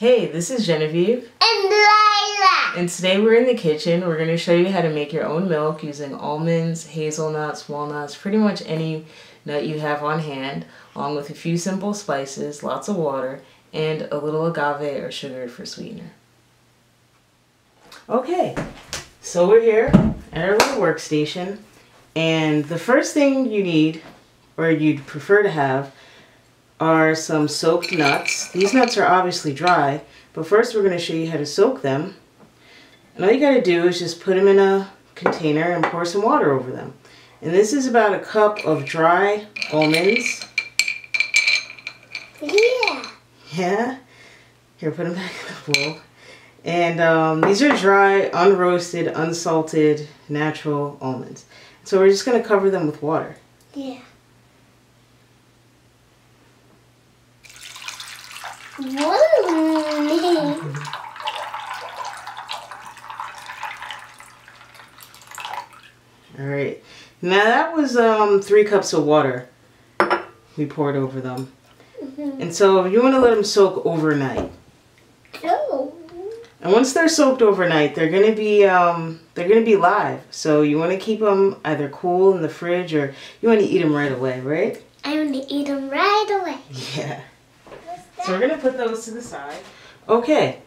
Hey, this is Genevieve and Lila, and today we're in the kitchen. We're going to show you how to make your own milk using almonds, hazelnuts, walnuts, pretty much any nut you have on hand, along with a few simple spices, lots of water, and a little agave or sugar for sweetener. Okay, so we're here at our little workstation, and the first thing you need, or you'd prefer to have, are some soaked nuts. These nuts are obviously dry, but first we're going to show you how to soak them. And all you got to do is just put them in a container and pour some water over them. And this is about a cup of dry almonds. Yeah. Yeah? Here, put them back in the bowl. And these are dry, unroasted, unsalted, natural almonds. So we're just going to cover them with water. Yeah. Whoa. Alright, now that was 3 cups of water we poured over them. And so you want to let them soak overnight. Oh. And once they're soaked overnight, they're gonna be live. So you want to keep them either cool in the fridge, or you want to eat them right away, right? I want to eat them right away. Yeah. So we're gonna put those to the side. Okay.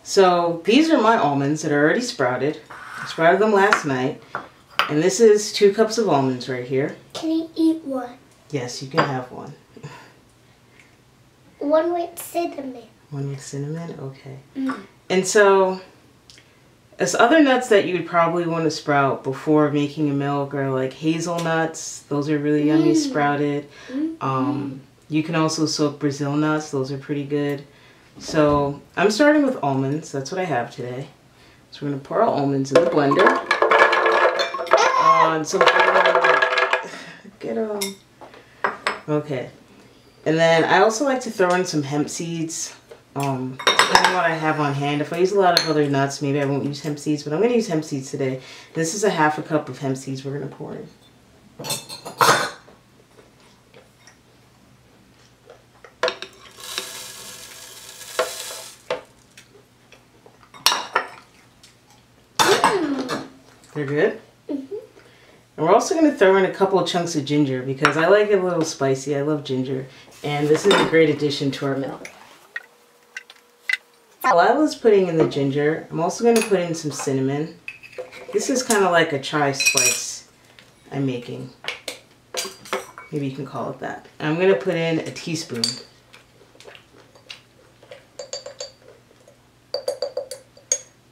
So these are my almonds that are already sprouted. I sprouted them last night. And this is 2 cups of almonds right here. Can you eat one? Yes, you can have one. One with cinnamon. One with cinnamon? Okay. And so, as other nuts that you would probably want to sprout before making a milk are like hazelnuts. Those are really yummy sprouted. You can also soak Brazil nuts. Those are pretty good. So, I'm starting with almonds. That's what I have today. So we're going to pour our almonds in the blender. And so get them. Okay. And then I also like to throw in some hemp seeds. Depending on what I have on hand. If I use a lot of other nuts, maybe I won't use hemp seeds, but I'm going to use hemp seeds today. This is a 1/2 cup of hemp seeds we're going to pour in. They're good? And we're also going to throw in a couple of chunks of ginger because I like it a little spicy. I love ginger. And this is a great addition to our milk. While I was putting in the ginger, I'm also going to put in some cinnamon. This is kind of like a chai spice I'm making. Maybe you can call it that. And I'm going to put in a teaspoon.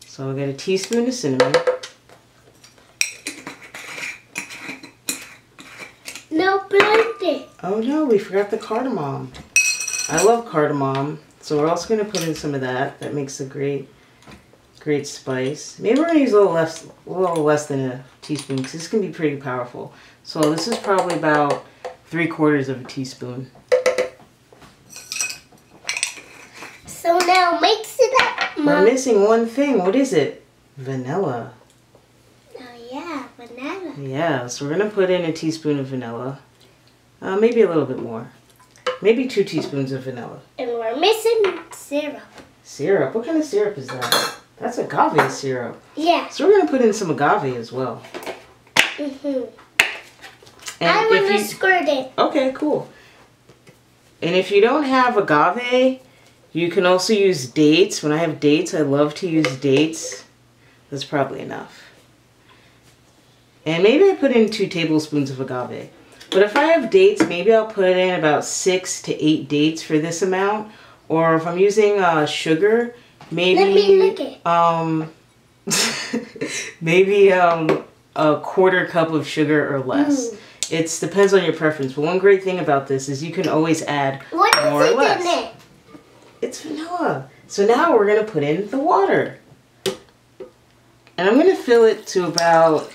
So I'll get a teaspoon of cinnamon. No blend. Oh no, we forgot the cardamom. I love cardamom, so we're also going to put in some of that. That makes a great spice. Maybe we're going to use a little less than a teaspoon because this can be pretty powerful. So this is probably about 3/4 of a teaspoon. So now mix it up, Mom. We're missing one thing. What is it? Vanilla. Oh yeah, vanilla. Yeah, so we're going to put in a teaspoon of vanilla. Maybe a little bit more. Maybe 2 teaspoons of vanilla. And we're missing syrup. Syrup? What kind of syrup is that? That's agave syrup. Yeah. So we're going to put in some agave as well. And I want to squirt it. Okay, cool. And if you don't have agave, you can also use dates. When I have dates, I love to use dates. That's probably enough. And maybe I put in 2 tablespoons of agave. But if I have dates, maybe I'll put in about 6 to 8 dates for this amount. Or if I'm using sugar, maybe let me look it. maybe a 1/4 cup of sugar or less. It depends on your preference. But one great thing about this is you can always add more or less. In it? It's vanilla. So now we're going to put in the water. And I'm going to fill it to about,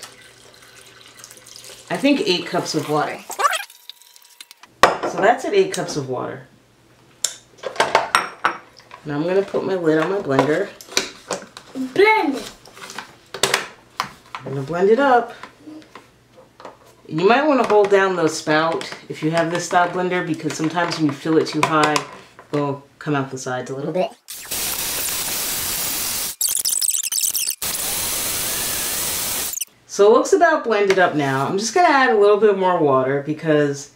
I think, 8 cups of water. So that's at 8 cups of water. Now I'm going to put my lid on my blender. Blend it. I'm going to blend it up. You might want to hold down the spout if you have this style blender, because sometimes when you fill it too high, it'll come out the sides a little bit. So it looks about blended up now. I'm just going to add a little bit more water because...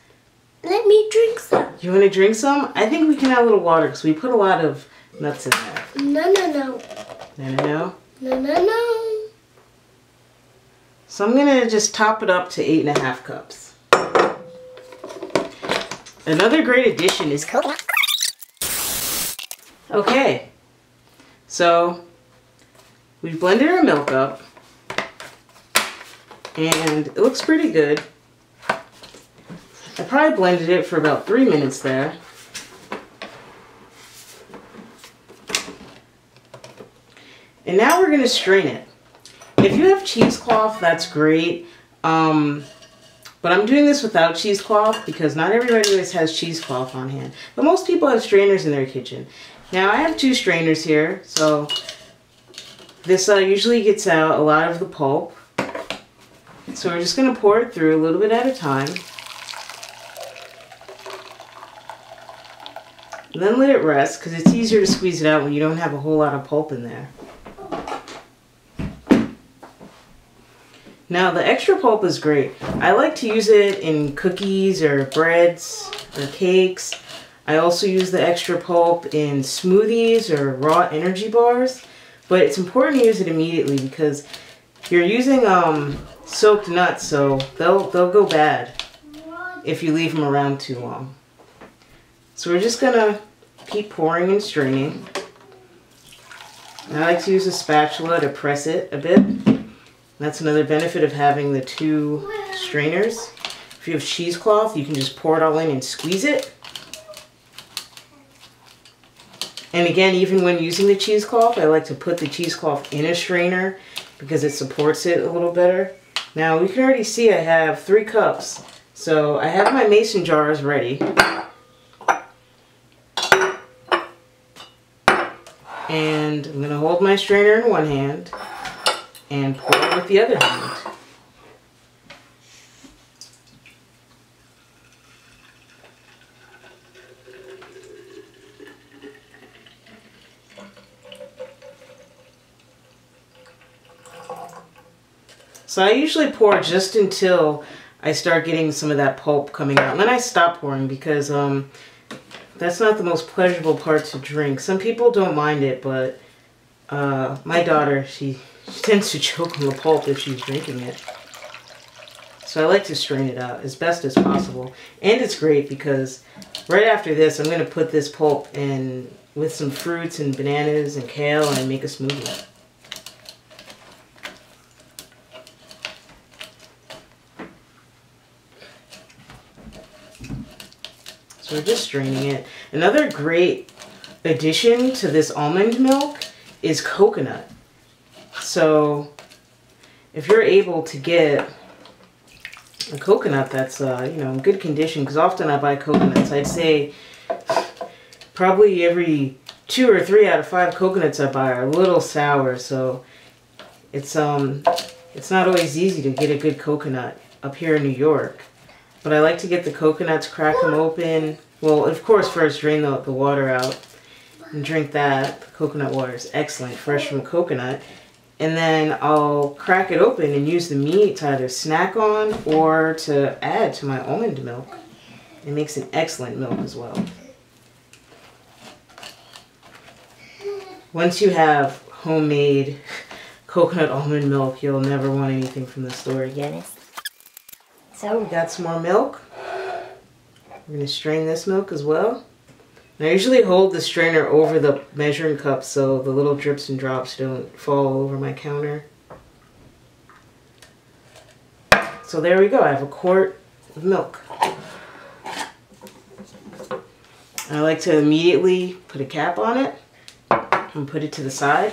Let me drink some. You want to drink some? I think we can add a little water because we put a lot of nuts in there. No, no, no. No, no, no? No, no, no. So I'm going to just top it up to 8.5 cups. Another great addition is coconut. Okay. So we've blended our milk up. And it looks pretty good. I probably blended it for about 3 minutes there. And now we're going to strain it. If you have cheesecloth, that's great. But I'm doing this without cheesecloth because not everybody always has cheesecloth on hand. But most people have strainers in their kitchen. Now I have 2 strainers here. So this usually gets out a lot of the pulp. So we're just going to pour it through a little bit at a time. And then let it rest because it's easier to squeeze it out when you don't have a whole lot of pulp in there. Now the extra pulp is great. I like to use it in cookies or breads or cakes. I also use the extra pulp in smoothies or raw energy bars. But it's important to use it immediately because you're using soaked nuts, so they'll go bad if you leave them around too long. So we're just gonna keep pouring and straining. And I like to use a spatula to press it a bit. That's another benefit of having the 2 strainers. If you have cheesecloth, you can just pour it all in and squeeze it. And again, even when using the cheesecloth, I like to put the cheesecloth in a strainer because it supports it a little better. Now we can already see I have 3 cups. So I have my mason jars ready. And I'm going to hold my strainer in one hand and pour it with the other hand. So I usually pour just until I start getting some of that pulp coming out. And then I stop pouring because that's not the most pleasurable part to drink. Some people don't mind it, but my daughter, she tends to choke on the pulp if she's drinking it. So I like to strain it out as best as possible. And it's great because right after this, I'm going to put this pulp in with some fruits and bananas and kale and make a smoothie. So we're just straining it. Another great addition to this almond milk is coconut. So if you're able to get a coconut that's in good condition, because often I buy coconuts, I'd say probably every 2 or 3 out of 5 coconuts I buy are a little sour, so it's not always easy to get a good coconut up here in New York. But I like to get the coconuts, crack them open. Well, of course, first drain the water out and drink that. The coconut water is excellent, fresh from coconut. And then I'll crack it open and use the meat to either snack on or to add to my almond milk. It makes an excellent milk as well. Once you have homemade coconut almond milk, you'll never want anything from the store again. So we got some more milk. We're going to strain this milk as well. And I usually hold the strainer over the measuring cup so the little drips and drops don't fall over my counter. So there we go. I have a quart of milk. I like to immediately put a cap on it and put it to the side.